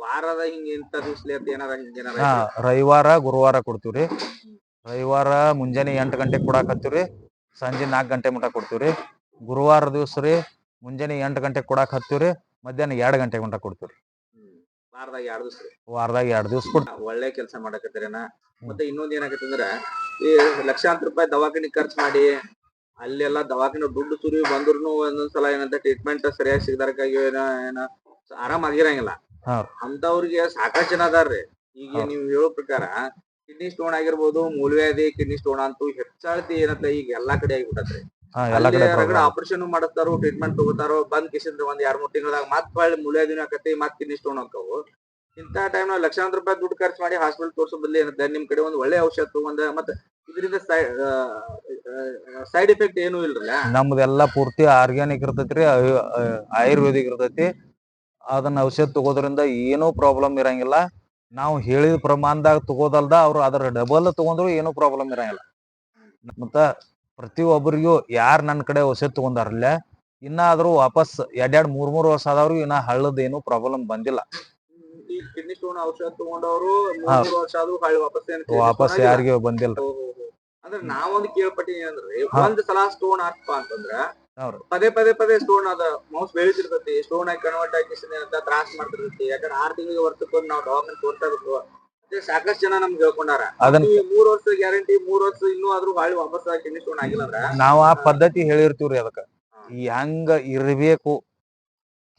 ವಾರದ ಹಿಂಗ ಇಂತ ದಿವ್ಸಲಿ ಅಂತ ಏನಾರ ರವಿವಾರ ಗುರುವಾರ ಕೊಡ್ತೀವ್ರಿ. ರವಿವಾರ ಮುಂಜಾನೆ 8 ಗಂಟೆಗೆ ಕೊಡಾಕತ್ತೀವ್ರಿ, ಸಂಜೆ 4 ಗಂಟೆ ಮಟ ಕೊಡ್ತೀವ್ರಿ. ಗುರುವಾರ ದಿವ್ಸ ರೀ ಮುಂಜಾನೆ 8 ಗಂಟೆಗೆ ಕೊಡಾಕ್ ಹತ್ತೀವ್ರಿ, ಮಧ್ಯಾಹ್ನ 2 ಗಂಟೆ ಮಟ ಕೊಡ್ತೀವ್ರಿ. ವಾರದಾಗ 2 ದಿವ್ಸ ಕೊಡ್ತೀವಿ. ಒಳ್ಳೆ ಕೆಲಸ ಮಾಡಕತ್ತೀರೇನ. ಮತ್ತೆ ಇನ್ನೊಂದ್ ಏನಾಗತ್ತಂದ್ರ, ಈ ಲಕ್ಷಾಂತರ ರೂಪಾಯಿ ದವಾಖಾನಿ ಖರ್ಚು ಮಾಡಿ ಅಲ್ಲೆಲ್ಲಾ ದವಾಖಾನೆ ದುಡ್ಡು ಸುರಿ ಬಂದ್ರು ಒಂದೊಂದ್ಸಲ ಏನಂತ ಟ್ರೀಟ್ಮೆಂಟ್ ಸರಿಯಾಗಿ ಸಿಗದಾರ್ಕಾಗಿ ಏನ ಆರಾಮ್ ಆಗಿರಂಗಿಲ್ಲ. ಅಂತವ್ರಿಗೆ ಸಾಕಷ್ಟು ಜನ ಅದಾರ್ರಿ. ಈಗ ನೀವ್ ಹೇಳೋ ಪ್ರಕಾರ ಕಿಡ್ನಿ ಸ್ಟೋನ್ ಆಗಿರ್ಬೋದು, ಮೂಲವ್ಯಾಧಿ, ಕಿಡ್ನಿ ಸ್ಟೋನ್ ಅಂತೂ ಹೆಚ್ಚಾಳ್ತಿ ಏನಂತ ಈಗ ಎಲ್ಲಾ ಕಡೆ ಆಗಿಬಿಟ್ಟತ್ರಿ. ಆಪರೇಷನ್ ಮಾಡತಾರೋ, ಟ್ರೀಟ್ಮೆಂಟ್ ತಗೋತಾರೋ, ಬಂದ್ ಕಿಸಿಂದ್ರ ಒಂದ್ 2-3 ತಿಂಗಳದಾಗ ಮತ್ ಮೂಲವ್ಯಾಧಿನೂ ಆಕತಿ, ಮತ್ ಕಿಡ್ನಿ ಸ್ಟೋನ್ ಆಕಾವು. ಇಂತ ಟೈಮ್ ಲಕ್ಷಾಂತರ ರೂಪಾಯಿ ದುಡ್ಡು ಖರ್ಚು ಮಾಡಿ ಹಾಸ್ಪಿಟಲ್ ತೋರ್ಸೋ ಬದ್ಲಿ ಏನಂತ ನಿಮ್ ಕಡೆ ಒಂದ್ ಒಳ್ಳೆ ಔಷಧ ತಗೊಂಡ, ಮತ್ತೆ ಇದರಿಂದ ಸೈಡ್ ಎಫೆಕ್ಟ್ ಏನು ಇಲ್ರಲ್ಲ? ನಮ್ದೆಲ್ಲಾ ಪೂರ್ತಿ ಆರ್ಗ್ಯಾನಿಕ್ ಇರ್ತೈತ್ರಿ, ಆಯುರ್ವೇದಿಕ್ ಇರ್ತೈತಿ. ಅದನ್ನ ಔಷಧ ತಗೋದ್ರಿಂದ ಏನೂ ಪ್ರಾಬ್ಲಮ್ ಇರಂಗಿಲ್ಲ. ನಾವು ಹೇಳಿದ ಪ್ರಮಾಣದಾಗ ತಗೋದಲ್ದ ಅವ್ರು ಅದ್ರ ಡಬಲ್ ತಗೊಂಡ್ರು ಏನೂ ಪ್ರಾಬ್ಲಮ್ ಇರಂಗಿಲ್ಲ. ಮತ್ತ ಪ್ರತಿಯೊಬ್ಬರಿಗೂ ಯಾರು ನನ್ನ ಕಡೆ ಔಷಧ ತಗೊಂಡಾರಲ್ಲ, ಇನ್ನಾದ್ರೂ ವಾಪಸ್ 2-3 ವರ್ಷ ಆದವ್ರು ಇನ್ನ ಹಳ್ಳದ ಏನು ಪ್ರಾಬ್ಲಮ್ ಬಂದಿಲ್ಲ. ಈ ಕಿಡ್ನಿ ಸ್ಟೋನ್ ಔಷಧ ತಗೊಂಡವರು 3 ವರ್ಷ ಆದ್ರೂ ಹೊಳ್ಳಿ ವಾಪಸ್ ಯಾರಿಗೂ ಬಂದಿಲ್ಲ. ಅಂದ್ರೆ ನಾವೊಂದು ಕೇಳ್ಪಟ್ಟಿನಿ ಅಂದ್ರೆ ಹಾ. ಒಂದ್ ಸಲ ಸ್ಟೋನ್ ಹಾಕ್ಪಾ ಅಂತಂದ್ರ ಹೌದು. ಪದೇ ಸ್ಟೋನ್ ಅದ ಮೌಸ್ ಬೆಳಿತಿರ್ತೈತಿ, ಸ್ಟೋನ್ ಆಗಿ ಕನ್ವರ್ಟ್ ಆಗಿ ತ್ರಾಸ ಮಾಡ್ತಿರ್ತೈತಿ. ಯಾಕಂದ್ರೆ 6 ತಿಂಗಳಿಗೆ ವರ್ಷಕ್ಕೊಂದು ನಾವು ದವಾಖಾನೆ ತೋರ್ಸಬೇಕು. ಮತ್ತೆ ಸಾಕಷ್ಟು ಜನ ನಮ್ಗೆ ಹೇಳ್ಕೊಂಡಾರ ಅದನ್ನ 3 ವರ್ಷ ಗ್ಯಾರಂಟಿ, 3 ವರ್ಷ ಇನ್ನೂ ಆದ್ರೂ ಹೊಳ್ಳಿ ವಾಪಸ್ ಕಿಡ್ನಿ ಸ್ಟೋನ್ ಆಗಿಲ್ಲ ಅಂದ್ರ ನಾವ್ ಆ ಪದ್ಧತಿ ಹೇಳಿರ್ತೀವ್ರಿ. ಅದಕ್ಕ ಹೆಂಗ ಇರ್ಬೇಕು,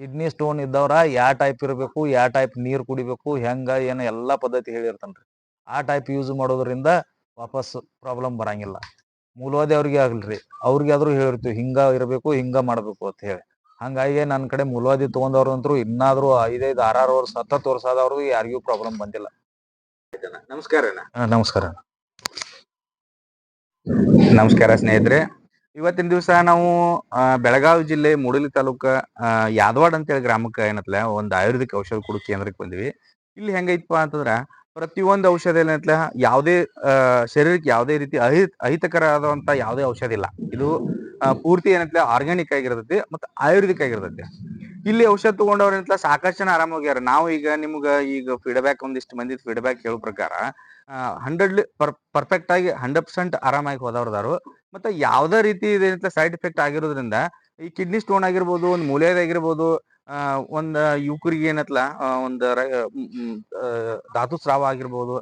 ಕಿಡ್ನಿ ಸ್ಟೋನ್ ಇದ್ದವ್ರ ಯಾವ ಟೈಪ್ ಇರ್ಬೇಕು, ಯಾವ ಟೈಪ್ ನೀರ್ ಕುಡಿಬೇಕು, ಹೆಂಗ ಏನ ಎಲ್ಲಾ ಪದ್ಧತಿ ಹೇಳಿರ್ತಾನ್ರಿ. ಆ ಟೈಪ್ ಯೂಸ್ ಮಾಡೋದ್ರಿಂದ ವಾಪಸ್ ಪ್ರಾಬ್ಲಮ್ ಬರಂಗಿಲ್ಲ. ಮೂಲವಾದಿ ಆಗ್ಲ್ರಿ, ಅವ್ರಿಗಾದ್ರೂ ಹೇಳಿರ್ತೀವಿ ಹಿಂಗ ಇರ್ಬೇಕು, ಹಿಂಗ ಮಾಡ್ಬೇಕು ಅಂತ ಹೇಳಿ. ಹಂಗಾಗಿ ನನ್ನ ಕಡೆ ಮೂಲವಾದಿ ತಗೊಂಡವ್ರು ಅಂತೂ ಇನ್ನಾದ್ರೂ 5-6 ವರ್ಷ 10 ವರ್ಷ ಆದವ್ರು ಯಾರಿಗೂ ಪ್ರಾಬ್ಲಮ್ ಬಂದಿಲ್ಲ. ನಮಸ್ಕಾರ. ನಮಸ್ಕಾರ. ನಮಸ್ಕಾರ ಸ್ನೇಹಿತರೆ. ಇವತ್ತಿನ ದಿವಸ ನಾವು ಬೆಳಗಾವಿ ಜಿಲ್ಲೆ ಮೂಡಲಿ ತಾಲೂಕ ಯಾದವಾಡ ಅಂತೇಳಿ ಗ್ರಾಮಕ್ಕೆ ಏನತ್ಲ ಒಂದು ಆಯುರ್ವೇದಿಕ್ ಔಷಧ ಕೊಡೋ ಕೇಂದ್ರಕ್ಕೆ ಬಂದಿವಿ. ಇಲ್ಲಿ ಹೆಂಗೈತಪ್ಪ ಅಂತಂದ್ರ ಪ್ರತಿಯೊಂದು ಔಷಧ ಏನತ್ಲ ಯಾವುದೇ ಶರೀರಕ್ಕೆ ಯಾವುದೇ ರೀತಿ ಅಹಿತಕರ ಆದಂತ ಯಾವುದೇ ಔಷಧ ಇಲ್ಲ. ಇದು ಪೂರ್ತಿ ಏನತ್ಲ ಆರ್ಗ್ಯಾನಿಕ್ ಆಗಿರ್ತೈತಿ ಮತ್ತು ಆಯುರ್ವೇದಿಕ್ ಆಗಿರ್ತೈತಿ. ಇಲ್ಲಿ ಔಷಧ ತಗೊಂಡವ್ರ ಏನತ್ಲ ಸಾಕಷ್ಟು ಜನ ಆರಾಮ ಹೋಗ್ಯಾರ. ನಾವು ಈಗ ನಿಮ್ಗ ಈಗ ಫೀಡ್ಬ್ಯಾಕ್ ಒಂದಿಷ್ಟು ಮಂದಿ ಫೀಡ್ಬ್ಯಾಕ್ ಹೇಳೋ ಪ್ರಕಾರ 100 ಪರ್ಫೆಕ್ಟ್ ಆಗಿ 100% ಆರಾಮಾಗಿ ಹೋದವ್ರದಾರು. ಮತ್ತೆ ಯಾವ್ದೇ ರೀತಿ ಇದೇನಂತ ಸೈಡ್ ಎಫೆಕ್ಟ್ ಆಗಿರೋದ್ರಿಂದ ಈ ಕಿಡ್ನಿ ಸ್ಟೋನ್ ಆಗಿರ್ಬೋದು, ಒಂದು ಮೂಲೆಯದಾಗಿರ್ಬೋದು, ಒಂದ್ ಯುವಕರಿಗೆ ಏನತ್ಲ ಒಂದ್ ಧಾತು ಸ್ರಾವ ಆಗಿರ್ಬೋದು,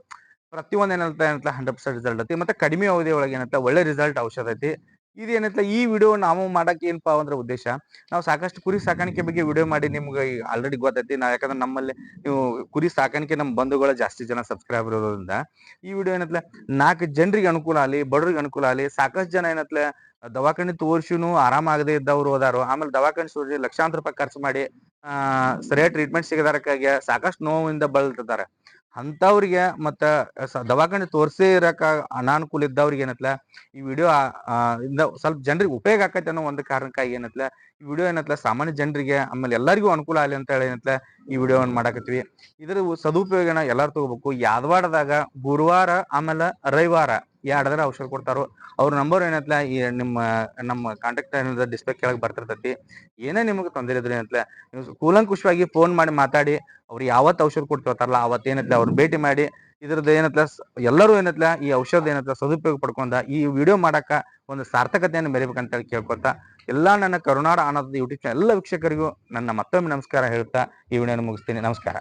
ಪ್ರತಿಯೊಂದ್ ಏನಂತ 100% ರಿಸಲ್ಟ್ ಐತಿ. ಮತ್ತೆ ಕಡಿಮೆ ಅವಧಿ ಒಳಗೆ ಏನಂತ ಒಳ್ಳೆ ರಿಸಲ್ಟ್ ಔಷಧ ಐತಿ. ಇದೇನಂತ ಈ ವಿಡಿಯೋ ನಾವು ಮಾಡಕ್ ಏನಪ್ಪಾ ಅಂದ್ರೆ ಉದ್ದೇಶ, ನಾವು ಸಾಕಷ್ಟು ಕುರಿ ಸಾಕಾಣಿಕೆ ಬಗ್ಗೆ ವಿಡಿಯೋ ಮಾಡಿ ನಿಮ್ಗೆ ಆಲ್ರೆಡಿ ಗೊತ್ತೈತಿ. ಯಾಕಂದ್ರೆ ನಮ್ಮಲ್ಲಿ ನೀವು ಕುರಿ ಸಾಕಾಣಿಕೆ ನಮ್ಮ ಬಂಧುಗಳ ಜಾಸ್ತಿ ಜನ ಸಬ್ಸ್ಕ್ರೈಬರ್ ಇರೋದ್ರಿಂದ ಈ ವಿಡಿಯೋ ಏನತ್ಲ 4 ಜನರಿಗೆ ಅನುಕೂಲ ಆಗಲಿ, ಬಡವ್ರಿಗೆ ಅನುಕೂಲ ಆಗಲಿ. ಸಾಕಷ್ಟು ಜನ ಏನತ್ಲ ದವಾಖಾನೆ ತೋರ್ಸಿನೂ ಆರಾಮಾಗದೆ ಇದ್ದವ್ರು ಹೋದಾರು. ಆಮೇಲೆ ದವಾಖಾನೆ ತೋರಿಸಿ ಲಕ್ಷಾಂತರ ರೂಪಾಯಿ ಖರ್ಚು ಮಾಡಿ ಸರಿಯಾಗಿ ಟ್ರೀಟ್ಮೆಂಟ್ ಸಿಗದಾರಕ್ಕಾಗಿ ಸಾಕಷ್ಟು ನೋವಿಂದ ಬಳಲ್ತಿದ್ದಾರೆ. ಅಂತವ್ರಿಗೆ ಮತ್ತ ದವಾಖಾನೆ ತೋರ್ಸೇ ಇರಕ ಅನಾನುಕೂಲ ಇದ್ದವ್ರಿಗೆ ಏನತ್ಲ ಈ ವಿಡಿಯೋ ಇಂದ ಸ್ವಲ್ಪ ಜನರಿಗೆ ಉಪಯೋಗ ಆಕೈತೆ ಅನ್ನೋ ಒಂದು ಕಾರಣಕ್ಕಾಗಿ ಏನತ್ಲ ಈ ವಿಡಿಯೋ ಏನತ್ಲ ಸಾಮಾನ್ಯ ಜನರಿಗೆ ಆಮೇಲೆ ಎಲ್ಲರಿಗೂ ಅನುಕೂಲ ಆಗಲಿ ಅಂತ ಹೇಳಿ ಏನತ್ಲ ಈ ವಿಡಿಯೋವನ್ನು ಮಾಡಾಕತ್ತೀವಿ. ಇದ್ರ ಸದುಪಯೋಗನ ಎಲ್ಲಾರು ತಗೋಬೇಕು. ಯಾದವಾಡದಾಗ ಗುರುವಾರ ಆಮೇಲೆ ರವಿವಾರ 2 ದಿನ ಔಷಧ ಕೊಡ್ತಾರೋ. ಅವ್ರ ನಂಬರ್ ಏನತ್ಲ ಈ ನಮ್ಮ ಕಾಂಟ್ಯಾಕ್ಟ್ ಏನಿದೆ ಡಿಸ್ಪ್ಲೇ ಕೆಳಗೆ ಬರ್ತಿರ್ತೈತಿ. ಏನೇ ನಿಮಗೆ ತೊಂದರೆ ಇದ್ರೆ ಏನತ್ಲ ನೀವು ಕೂಲಂಕುಷವಾಗಿ ಫೋನ್ ಮಾಡಿ ಮಾತಾಡಿ ಅವ್ರು ಯಾವತ್ತು ಔಷಧ ಕೊಡ್ತಿರ್ತಾರಲ್ಲ ಅವತ್ತೇನತ್ಲ ಅವ್ರನ್ನ ಭೇಟಿ ಮಾಡಿ ಇದ್ರದ್ದು ಏನತ್ಲ ಎಲ್ಲರೂ ಏನತ್ಲ ಈ ಔಷಧ ಏನತ್ಲ ಸದುಪಯೋಗ ಪಡ್ಕೊಂಡ ಈ ವಿಡಿಯೋ ಮಾಡಾಕ ಒಂದು ಸಾರ್ಥಕತೆಯನ್ನು ಮೆರಿಬೇಕಂತ ಹೇಳಿ ಕೇಳ್ಕೊತಾ ಎಲ್ಲಾ ನನ್ನ ಕರುನಾಡ ಆನಂದ ಯೂಟ್ಯೂಬ್ ಚಾನಲ್ ಎಲ್ಲ ವೀಕ್ಷಕರಿಗೂ ನನ್ನ ಮತ್ತೊಮ್ಮೆ ನಮಸ್ಕಾರ ಹೇಳ್ತಾ ಈ ವಿಡಿಯೋನ ಮುಗಿಸ್ತೀನಿ. ನಮಸ್ಕಾರ.